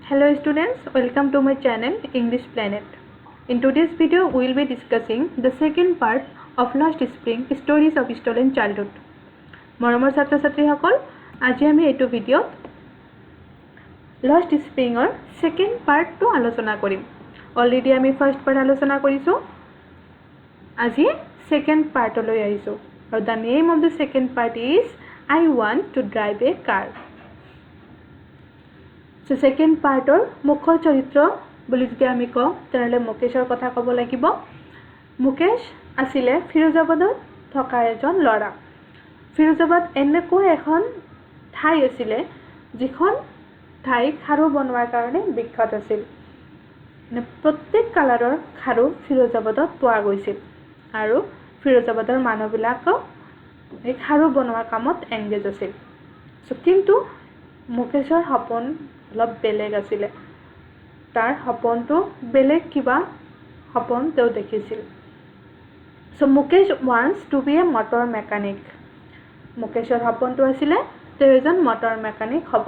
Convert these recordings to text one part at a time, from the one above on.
Hello students, welcome to my channel English Planet. In today's video, we will be discussing the second part of Lost Spring Stories of Stolen Childhood. Moromor chhatro chhatri hokol, aji ami etu video Lost Spring or second part to alochona korim. Already ami first part alochona korisu. Aji second part loi ahisu. Or the name of the second part is I Want to Drive a Car. So second part or মুখ্য চৰিত্ৰ বুলি যদি আমি কওঁ তেনেহলে মুকেশৰ কথা ক'ব লাগিব মুকেশ আছিল ফিৰোজাবাদত থকা এজন ল'ৰা ফিৰোজাবাদ এনেকুৱা এখন ঠাই আছিল যিখন ঠাই খাৰু বনোৱাৰ কাৰণে বিখ্যাত আছিল প্ৰত্যেক কালাৰৰ খাৰু ফিৰোজাবাদত পোৱা গৈছিল আৰু ফিৰোজাবাদৰ মানুহবিলাক এই খাৰু বনোৱাৰ কামত এংগেজ আছিল সো কিন্তু মুকেশৰ সপোন অলপ বেলেগ আছিল তাৰ সপোনটো বেলেগ কিবা সপোন তেওঁ দেখিছিল so Mukesh wants to be a motor mechanic মুকেশৰ সপোনটো আছিল তেওঁ এজন মটৰ মেকানিক হ'ব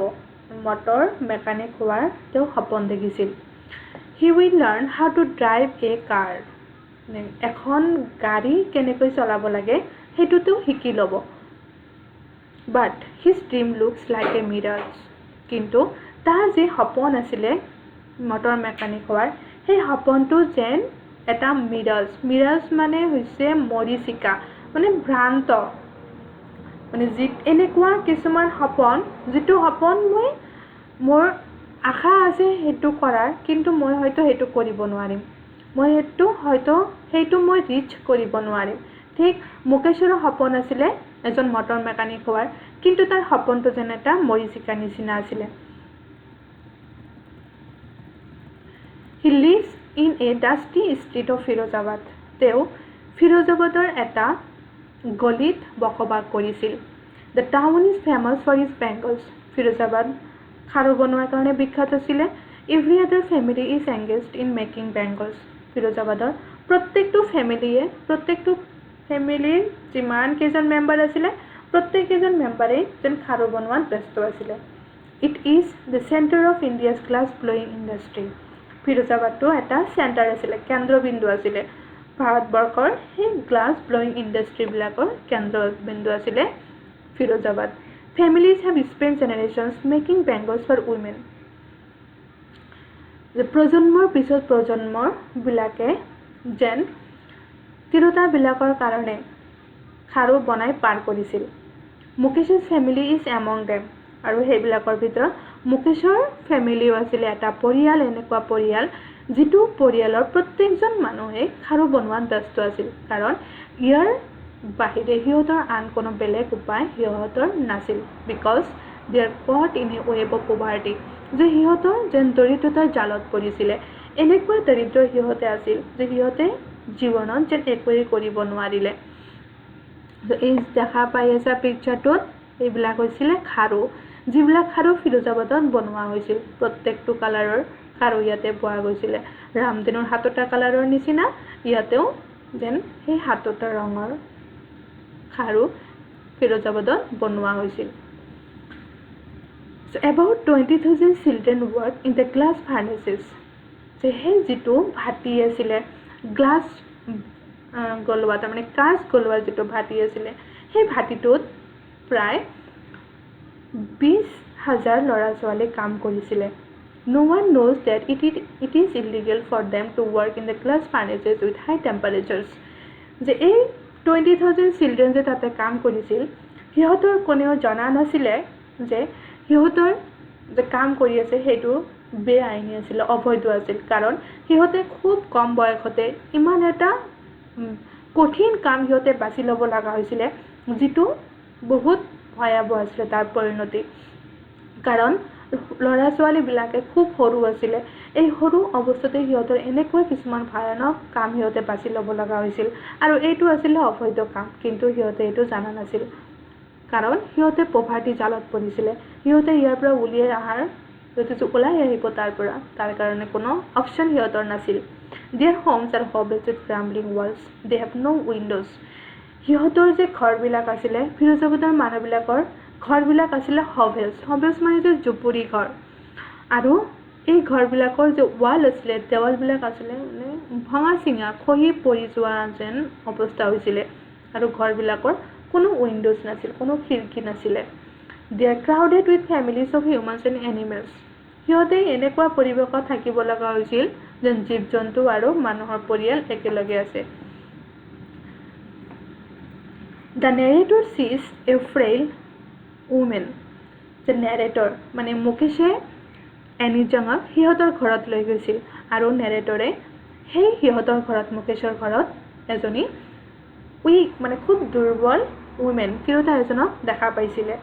মটৰ মেকানিক হোৱাৰ তেওঁ সপোন দেখিছিল he will learn how to drive a car এখন গাড়ী কেনেকৈ চলাব লাগে হেতু তেওঁ শিকি ল'ব but his dream looks like a mirage কিন্তু তাৰ যে সপোন আছিল মটৰ মেকানিক হোৱাৰ সেই সপোনটো যেন এটা মিৰাজ মানে হৈছে মৰিচিকা মানে ভ্ৰান্ত মানে এনেকুৱা কিছুমান সপোন যেটো সপোন মোৰ আশা আছে হেতু কৰাৰ কিন্তু মই হয়তো হেতু কৰিব নোৱাৰিম মই হেতু মই ৰিচ কৰিব নোৱাৰিম ঠিক মুকেশৰ সপোন আছিল এজন মটৰ মেকানিক হোৱাৰ কিন্তু তাৰ সপোনটো যেন এটা মৰিচিকা নিচিনা আছিল He lives in a dusty street of Firozabad. Teo Firozabador eta golit বসবাস কৰিছিল. The town is famous for its bangles. Firozabad খাৰু বনোৱাৰ কাৰণে বিখ্যাত আছিল. Every other family is engaged in making bangles. Firozabador প্ৰত্যেকটো ফেমিলিৰ যিমান কেজন মেম্বাৰ আছিল প্ৰত্যেক কেজন মেম্বাৰে যেন খাৰু বনোৱাত ব্যস্ত আছিল. It is the center of India's glass blowing industry. ফিৰোজাবাদটো এটা চেণ্টাৰ আছিল কেন্দ্ৰবিন্দু আছিল ভাৰতবৰ্ষৰ এই গ্লাছ ব্লোয়িং ইণ্ডাষ্ট্ৰী বিলাকৰ কেন্দ্ৰবিন্দু আছিল Firozabad families have spent generations making bangles for women the প্ৰজন্মৰ পিছত প্ৰজন্মৰ বিলাকে যেন তিৰোতা বিলাকৰ কাৰণে খাৰু বনাই পাৰ কৰিছিল মুকেশ's family is among them আৰু হেবিলাকৰ ভিতৰত মুকেশৰ ফ্যামিলিও আছিল এটা পৰিয়াল এনেকুৱা পৰিয়াল যিটো পৰিয়ালৰ প্ৰত্যেকজন মানুহে খাৰু বনোৱাত ব্যস্ত আছিল কাৰণ ইয়াৰ বাহিৰে হিহঁতৰ আন কোনো বেলেগ উপায় হিহঁতৰ নাছিল because they are caught in a web of poverty যে হিহঁতৰ যেন দৰিদ্ৰতাৰ জালত পৰিছিল এনেকুৱা দৰিদ্ৰ হিহঁতে আছিল যে হিহঁতে জীৱনত যেন একোৱেই কৰিব নোৱাৰিলে এই দেখা পাই আছে পিকচাৰটোত এইবিলাক হৈছিল খাৰু যিবিলাক খাৰু ফিৰোজাবাদত বনোৱা হৈছিল প্ৰত্যেকটো কালাৰৰ খাৰু ইয়াতে পোৱা গৈছিল ৰামদিনৰ হাতটা কালাৰৰ নিচিনা ইয়াতেও যেন সেই হাতটা ৰঙৰ খাৰু ফিৰোজাবাদত বনোৱা হৈছিল so about 20,000 children work in the glass furnaces যে সেই যিটো ভাটি আছিল গ্লাছ গলোৱা তাৰমানে কাঁচ গলোৱা যিটো ভাটি আছিল সেই ভাটিটোত প্ৰায় 20,000 ল'ৰা ছোৱালী কাম কৰিছিল no one knows that it is illegal for them to work in the glass furnaces with high temperatures যে এই 20,000 children যে তাতে কাম কৰিছিল হিহঁতৰ কোনেও জনা নাছিল যে হিহঁতৰ যে কাম কৰি আছে হেতু বেআইনী আছিল অবৈধ আছিল কাৰণ হিহঁতে খুব কম বয়সতে ইমান এটা কঠিন কাম হিহঁতে বাছি ল'ব লগা হৈছিল যেটো বহুত ভয়াবহ আছিল তাৰ পৰিণতি কাৰণ ল'ৰা ছোৱালী বিলাকে খুব সৰু আছিল এই সৰু অৱস্থাতে হিহঁতৰ এনেকুৱা কিছুমান ভয়ানক কাম হিহঁতে বাছি ল'ব লগা হৈছিল আৰু এইটো আছিল অবৈধ কাম কিন্তু হিহঁতে এইটো জানা নাছিল কাৰণ হিহঁতে পভাৰ্টি জালত পৰিছিল হিহঁতে ইয়াৰ পৰা উলিয়াই আহাৰ যদি ওলাই আহিব তাৰ কাৰণে কোনো অপচন হিহঁতৰ নাছিল their homes are hobbled with crumbling walls they have no windows হিহঁতৰ যে ঘৰবিলাক আছিল ফিৰোজাবাদৰ মানুহবিলাকৰ ঘৰবিলাক আছিল হভেলছ মানে যে জুপুৰি ঘৰ আৰু এই ঘৰবিলাকৰ যে ৱাল আছিলে দেৱালবিলাক আছিলে মানে ভঙা চিঙা খহি পৰি যোৱা যেন অৱস্থা হৈছিলে আৰু ঘৰবিলাকৰ কোনো উইণ্ডোজ নাছিল কোনো খিৰিকী নাছিলে they are crowded with families of humans and animals সিহঁতে এনেকুৱা পৰিৱেশত থাকিব লগা হৈছিল যেন জীৱ জন্তু আৰু মানুহৰ পৰিয়াল একেলগে আছে the narrator sees a frail woman the narrator মানে মুকেশে এনি জঙক সিহঁতৰ ঘৰত লৈ গৈছিল আৰু নেৰেটৰে সেই সিহঁতৰ ঘৰত মুকেশৰ ঘৰত এজনী উইক মানে খুব দুৰ্বল উইমেন তিৰোতা এজনক দেখা পাইছিলে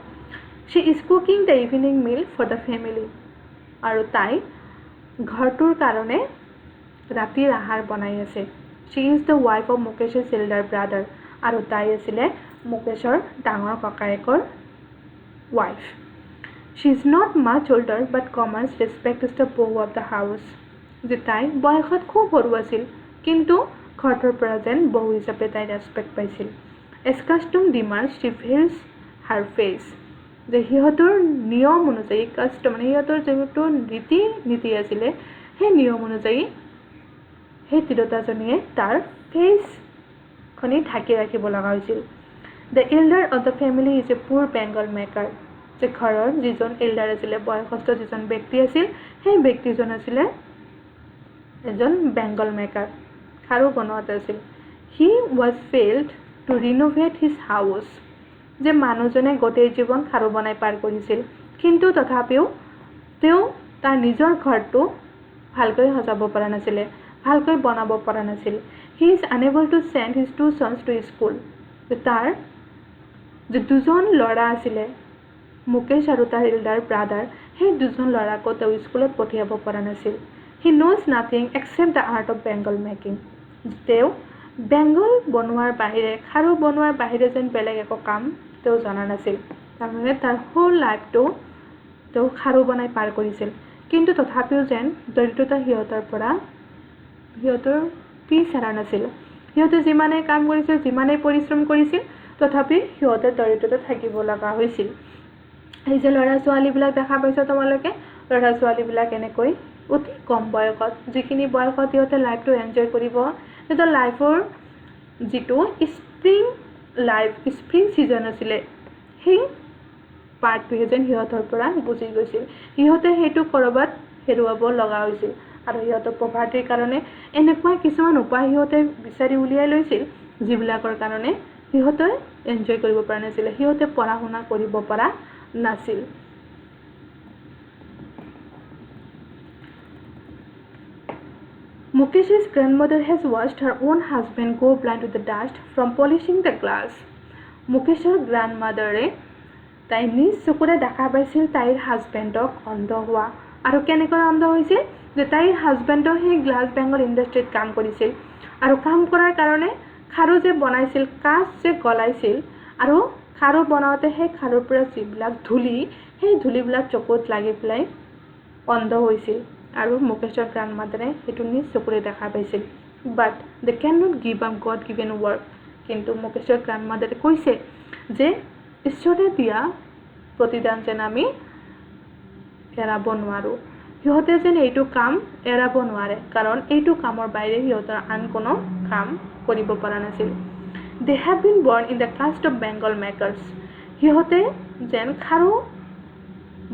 she is cooking the evening meal for the family আৰু তাই ঘৰটোৰ কাৰণে ৰাতিৰ আহাৰ বনাই আছে she is the wife of mukesh's elder brother আৰু তাই আছিলে মুকেশৰ ডাঙৰ ককায়েকৰ wife she is not much older but commands respect as the beau of the house যে তাই বয়সত খুব সৰু আছিল কিন্তু ঘৰটোৰ পৰা যেন বহু হিচাপে তাই ৰেসপেক্ট পাইছিল as custom demands she veils her face যে সিহঁতৰ নিয়ম অনুযায়ী কাষ্টম মানে সিহঁতৰ যেটো ৰীতি নীতি আছিলে সেই নিয়ম অনুযায়ী সেই তিৰোতাজনীয়ে তাৰ ফেচ খনি ঢাকি ৰাখিব লগা হৈছিল the elder of the family is a poor bengal maker যে ঘৰৰ যিজন এল্ডাৰ আছিলে বয়সস্থ যিজন ব্যক্তি আছিল সেই ব্যক্তিজন আছিলে এজন বেংগল মেকাৰ খাৰু বনোৱাত আছিল he was failed to renovate his house যে মানুহজনে গোটেই জীৱন খাৰু বনাই পাৰ কৰিছিল কিন্তু তথাপিও তেওঁ তাৰ নিজৰ ঘৰটো ভালকৈ সজাব পৰা নাছিল ভালকৈ বনাব পৰা নাছিল he is unable to send his two sons to school তাৰ যে দুজন ল'ৰা আছিল মুকেশ আৰু তাৰ এল্ডাৰ ব্ৰাদাৰ সেই দুজন ল'ৰাকো তেওঁ স্কুলত পঠিয়াব পৰা নাছিল he knows nothing except the art of bengal making তেওঁ বেংগল বনোৱাৰ বাহিৰে খাৰু বনোৱাৰ বাহিৰে যেন বেলেগ একো কাম তেওঁ জনা নাছিল তাৰমানে তাৰ হোল লাইফটো তেওঁ খাৰু বনাই পাৰ কৰিছিল কিন্তু তথাপিও যেন দৰিদ্ৰতা সিহঁতৰ পৰা সিহঁতৰ পিছ এৰা নাছিল সিহঁতে যিমানে কাম কৰিছিল যিমানে পৰিশ্ৰম কৰিছিল তথাপি সিহঁতে দৰিদ্ৰতা থাকিব লগা হৈছিল এই যে ল'ৰা ছোৱালীবিলাক দেখা পাইছা তোমালোকে ল'ৰা ছোৱালীবিলাক এনেকৈ অতি কম বয়সত যিখিনি বয়সত সিহঁতে লাইফটো এনজয় কৰিব সেইটো লাইফৰ যিটো স্প্ৰিং সিজন আছিলে সেই পাৰ্টটোৱে যেন সিহঁতৰ পৰা গুচি গৈছিল সিহঁতে সেইটো কৰবাত হেৰুৱাব লগা হৈছিল আৰু সিহঁতৰ পভাৰ্টিৰ কাৰণে এনেকুৱা কিছুমান উপায় সিহঁতে বিচাৰি উলিয়াই লৈছিল যিবিলাকৰ কাৰণে সিহঁতে এনজয় কৰিব পৰা নাছিল সিহঁতে পঢ়া শুনা কৰিব পৰা নাছিল Mukesh's grandmother has watched her own husband go blind to the dust from polishing the glass. Mukesh's grandmother তাই নিজ চকুৰে দেখা পাইছিল তাইৰ হাজবেণ্ডক অন্ধ হোৱা আৰু কেনেকৈ অন্ধ হৈছিল যে তাইৰ হাজবেণ্ডৰ সেই গ্লাছ বেংগল ইণ্ডাষ্ট্ৰীত কাম কৰিছিল আৰু কাম কৰাৰ কাৰণে খাৰু যে বনাইছিল কাঁচ যে গলাইছিল আৰু খাৰু বনাওঁতে সেই খাৰুৰ পৰা যিবিলাক ধূলি সেই ধূলিবিলাক চকুত লাগি পেলাই অন্ধ হৈছিল আৰু মুকেশৰ গ্ৰাণ্ডমাদাৰে সেইটো নিজ চকুৰে দেখা পাইছিল but they can not give up God given work কিন্তু মুকেশৰ গ্ৰাণ্ডমাদাৰে কৈছে যে ঈশ্বৰে দিয়া প্ৰতিদান যেন আমি এৰাব নোৱাৰোঁ সিহঁতে যেন এইটো কাম এৰাব নোৱাৰে কাৰণ এইটো কামৰ বাহিৰে সিহঁতৰ আন কোনো কাম কৰিব পৰা নাছিল they have been born in the caste of Bengal makers সিহঁতে যেন খাৰু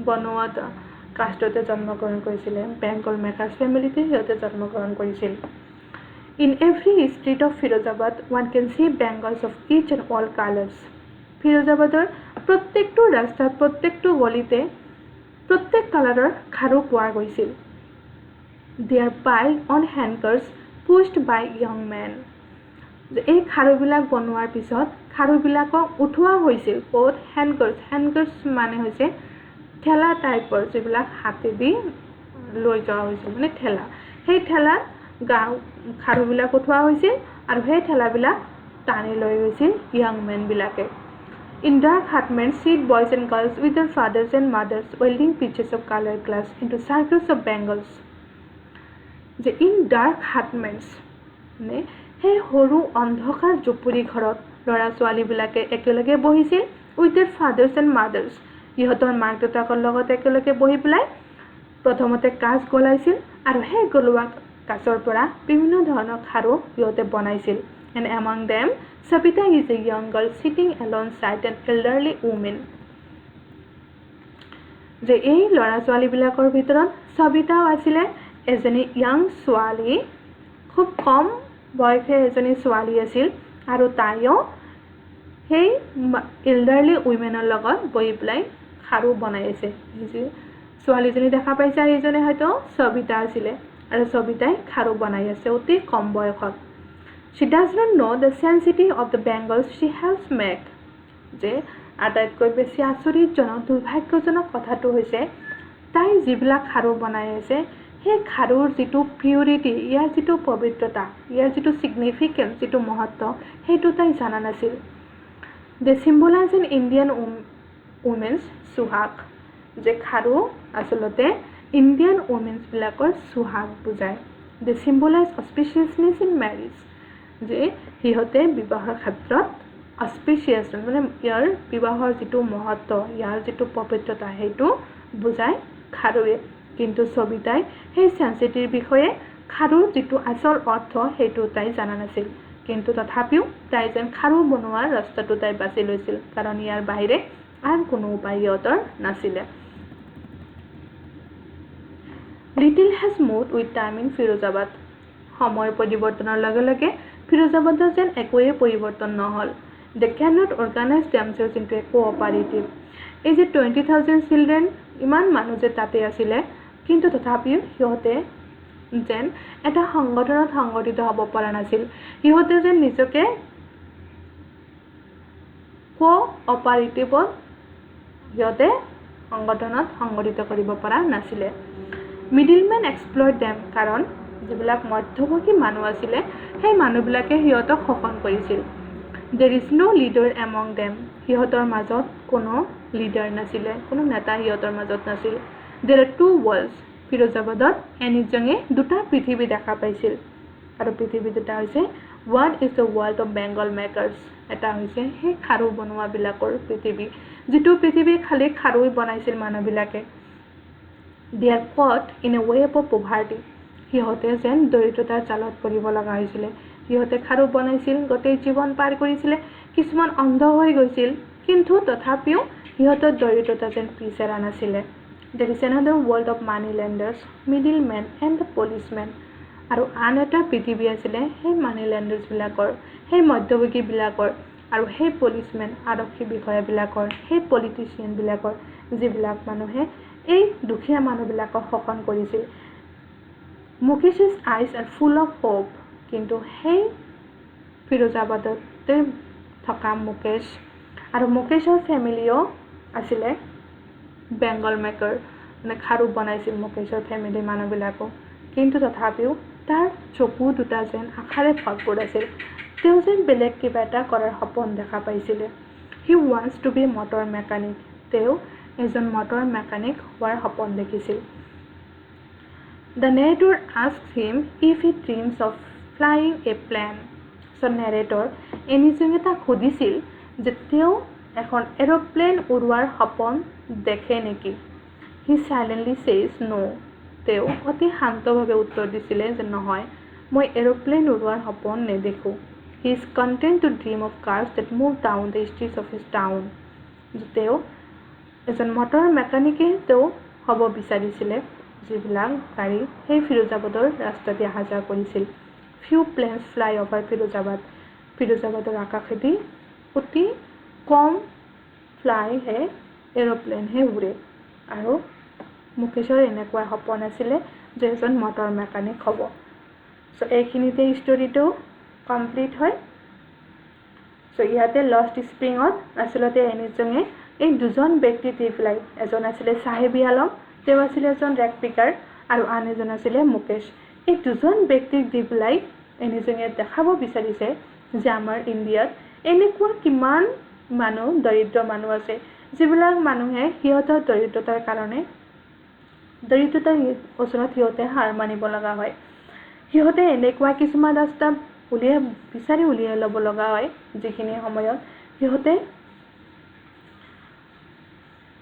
বনোৱাত কাষ্টতে জন্মগ্ৰহণ কৰিছিল বেংগল মেকাৰ্ছ ফেমিলিতে সিহঁতে জন্মগ্ৰহণ কৰিছিল in every street of Firozabad one can see bangles of each and all colors ফিৰোজাবাদৰ প্ৰত্যেকটো ৰাস্তাত প্ৰত্যেকটো গলিতে প্ৰত্যেক কালাৰৰ খাৰু পোৱা গৈছিল they are piled on hangers pushed by young men এই খাৰুবিলাক বনোৱাৰ পিছত খাৰুবিলাকক উঠোৱা হৈছিল ক'ত হ্যাঙ্গাৰ্ছ মানে হৈছে ঠেলা টাইপৰ যিবিলাক হাতেদি লৈ যোৱা হৈছিল মানে ঠেলা সেই ঠেলাত খাৰুবিলাক উঠোৱা হৈছিল আৰু সেই ঠেলাবিলাক টানি লৈ গৈছিল young men বিলাকে In dark hutments sit boys and girls with their fathers and mothers welding pieces of colored glass into circles of bangles. যে in dark hutments মানে সেই সৰু অন্ধকাৰ জুপুৰি ঘৰত ল'ৰা ছোৱালীবিলাকে একেলগে বহিছিল with their fathers and mothers ইহঁতৰ মাক দেউতাকৰ লগত একেলগে বহি পেলাই প্ৰথমতে কাঁচ গলাইছিল আৰু সেই গলোৱা কাঁচৰ পৰা বিভিন্ন ধৰণৰ খাৰু সিহঁতে বনাইছিল and among them Sabita is a young girl sitting alongside an elderly woman যে এই ল'ৰা ছোৱালীবিলাকৰ ভিতৰত সবিতাও আছিলে এজনী ইয়াং ছোৱালী খুব কম বয়সে এজনী ছোৱালী আছিল আৰু তাইও সেই এল্ডাৰলি উইমেনৰ লগত বহি পেলাই খাৰু বনাই আছে ছোৱালীজনী দেখা পাইছে এইজনে হয়তো সবিতা আছিলে আৰু সবিতাই খাৰু বনাই আছে অতি কম বয়সত she does not know the sensitivity of the bangles she helps make যে আটাইতকৈ বেছি আচৰিতজনক দুৰ্ভাগ্যজনক কথাটো হৈছে তাই যিবিলাক খাৰু বনাই আছে সেই খাৰুৰ যিটো পিউৰিটি ইয়াৰ যিটো পবিত্ৰতা ইয়াৰ যিটো সিগনিফিকেন্স যিটো মহত্ব সেইটো তাই জানা নাছিল they symbolize an Indian women's Suhag যে খাৰু আসলতে ইণ্ডিয়ান women's বিলাকৰ সুহাগ বুজায় they symbolize auspiciousness in marriage যে সিহঁতে বিবাহৰ ক্ষেত্ৰত auspicious মানে ইয়াৰ বিবাহৰ যিটো মহত্ব ইয়াৰ যিটো পবিত্ৰতা সেইটো বুজায় খাৰুৱে কিন্তু সবিতাই সেই সেন্সিটিভ বিষয়ে খাৰুৰ যিটো আসল অৰ্থ সেইটো তাই জানা নাছিল কিন্তু তথাপিও তাই যেন খাৰু বনোৱাৰ ৰাস্তাটো তাই বাছি লৈছিল কাৰণ ইয়াৰ বাহিৰে আন কোনো উপায় ইহঁতৰ নাছিলে little has moved with time in Firozabad সময়ৰ পৰিৱৰ্তনৰ লগে লগে ফিৰোজাবাদৰ যেন একোৱে পৰিৱৰ্তন নহল they cannot organize themselves into a cooperative এই যে 20,000 children ইমান মানুহ যে তাতে আছিলে কিন্তু তথাপিও সিহঁতে যেন এটা সংগঠনত সংগঠিত হ'ব পৰা নাছিল সিহঁতে যেন নিজকে কোঅপাৰেটিভত সিহঁতে সংগঠনত সংগঠিত কৰিব পৰা নাছিলে মিডলম্যান এক্সপ্লইট them কাৰণ যিবিলাক মধ্যভোগী মানুহ আছিলে সেই মানুহবিলাকে সিহঁতক শোষণ কৰিছিল there is no leader among them সিহঁতৰ মাজত কোনো লিডাৰ নাছিলে কোনো নেতা সিহঁতৰ মাজত নাছিল there are two worlds ফিৰোজাবাদত এনিজঙে দুটা পৃথিৱী দেখা পাইছিল আৰু পৃথিৱী দুটা হৈছে one is the world of Bengal makers এটা হৈছে সেই খাৰু বনোৱা বিলাকৰ পৃথিৱী যিটো পৃথিৱী খালি খাৰুই বনাইছিল মানুহবিলাকে they are caught in a web of poverty সিহঁতে যেন দৰিদ্ৰতাৰ জালত পৰিব লগা হৈছিলে সিহঁতে খাৰু বনাইছিল গোটেই জীৱন পাৰ কৰিছিলে কিছুমান অন্ধ হৈ গৈছিল কিন্তু তথাপিও সিহঁতৰ দৰিদ্ৰতা যেন পিছেৰা নাছিলে there is another world of money lenders middlemen and the policemen আৰু আন এটা পৃথিৱী আছিলে সেই মানি লেণ্ডাৰ্ছ বিলাকৰ সেই মধ্যভোগী বিলাকৰ আৰু সেই policemen আৰক্ষী বিষয়াবিলাকৰ সেই পলিটিচিয়ান বিলাকৰ যিবিলাক মানুহে এই দুখীয়া মানুহবিলাকক শোষণ কৰিছিল মুকেশ's eyes are full of hope কিন্তু সেই ফিৰোজাবাদতে থকা মুকেশ আৰু মুকেশৰ ফ্যামিলিও আছিলে বেংগল মেকাৰ মানে খাৰু বনাইছিল মুকেশৰ ফ্যামিলি মানুহবিলাকো কিন্তু তথাপিও তাৰ চকু দুটা যেন আখাৰে ভৰপূৰ আছিল তেওঁ যেন বেলেগ কিবা এটা কৰাৰ সপোন দেখা পাইছিলে he wants to be a motor mechanic তেওঁ এজন মটৰ মেকানিক হোৱাৰ সপোন দেখিছিল the narrator asks him if he dreams of flying a plane so narrator এনিজঙে তাক সুধিছিল যে তেওঁ এখন এৰোপ্লেন উৰুৱাৰ সপোন দেখে নেকি he silently says no তেওঁ অতি শান্তভাৱে উত্তৰ দিছিলে যে নহয় মই এৰোপ্লেন উৰুৱাৰ সপোন নেদেখো he is content to dream of cars that move down the streets of his town তেওঁ এজন মটৰ মেকানিকে তেওঁ হ'ব বিচাৰিছিলে যিবিলাক গাড়ী সেই ফিৰোজাবাদৰ ৰাস্তাতে অহা যোৱা কৰিছিল few planes fly over ফিৰোজাবাদৰ আকাশেদি অতি কম ফ্লাই হে এৰোপ্লেন হে উৰে আৰু মুকেশৰ এনেকুৱা সপোন আছিলে যে এজন মটৰ মেকানিক হ'ব সো এইখিনিতে ষ্টৰীটো কমপ্লিট হয় সো ইয়াতে লষ্ট স্প্ৰিঙত আসলতে এনিজঙে এই দুজন ব্যক্তি দি পেলাই এজন আছিলে সাহেবী আলম তেওঁ আছিলে এজন ৰেক পিকাৰ আৰু আন এজন আছিলে মুকেশ এই দুজন ব্যক্তিক দি পেলাই এনিজঙে দেখাব বিচাৰিছে যে আমাৰ ইণ্ডিয়াত এনেকুৱা কিমান মানুহ দৰিদ্ৰ মানুহ আছে যিবিলাক মানুহে সিহঁতৰ দৰিদ্ৰতাৰ কাৰণে দৰিদ্ৰতাৰ ওচৰত সিহঁতে হাৰ মানিব লগা হয় সিহঁতে এনেকুৱা কিছুমান ৰাস্তা বিচাৰি উলিয়াই ল'ব লগা হয় যিখিনি সময়ত সিহঁতে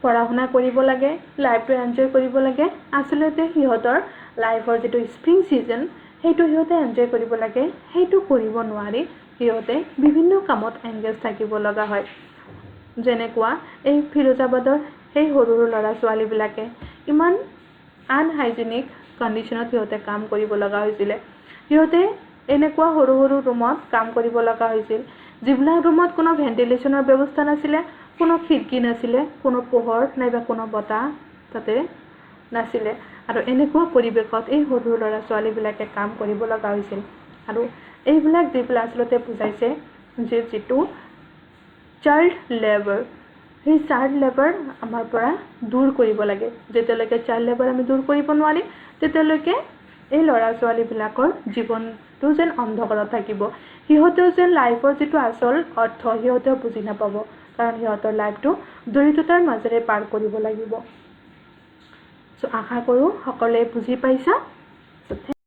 পঢ়া শুনা কৰিব লাগে, লাইফটো এনজয় কৰিব লাগে। আচলতে সিহঁতৰ লাইফৰ যিটো স্প্ৰিং ছিজন সেইটো সিহঁতে এনজয় কৰিব লাগে, সেইটো কৰিব নোৱাৰি সিহঁতে বিভিন্ন কামত এংগেজ থাকিব লগা হয়। যেনেকুৱা এই ফিৰোজাবাদৰ সেই সৰু সৰু ল'ৰা ছোৱালীবিলাকে ইমান আনহাইজেনিক কণ্ডিশ্যনত সিহঁতে কাম কৰিব লগা হৈছিলে। সিহঁতে এনেকুৱা সৰু সৰু ৰুমত কাম কৰিব লগা হৈছিল, যিবিলাক ৰুমত কোনো ভেণ্টিলেশ্যনৰ ব্যৱস্থা নাছিলে, কোনো খিৰিকী নাছিলে, কোনো পোহৰ নাইবা কোনো বতাহ তাতে নাছিলে। আৰু এনেকুৱা পৰিৱেশত এই সৰু সৰু ল'ৰা ছোৱালীবিলাকে কাম কৰিব লগা হৈছিল। আৰু এইবিলাক যিবিলাক আচলতে বুজাইছে যে যিটো চাইল্ড লেবাৰ, সেই চাইল্ড লেবাৰ আমাৰ পৰা দূৰ কৰিব লাগে। যেতিয়ালৈকে চাইল্ড লেবাৰ আমি দূৰ কৰিব নোৱাৰিম তেতিয়ালৈকে এই ল'ৰা ছোৱালীবিলাকৰ জীৱনটো যেন অন্ধকাৰত থাকিব। সিহঁতেও যেন লাইফৰ যিটো আচল অৰ্থ সিহঁতেও বুজি নাপাব, কাৰণ সিহঁতৰ লাইফটো দৰিদ্ৰতাৰ মাজেৰে পাৰ কৰিব লাগিব। চ' আশা কৰোঁ সকলোৱে বুজি পাইছা।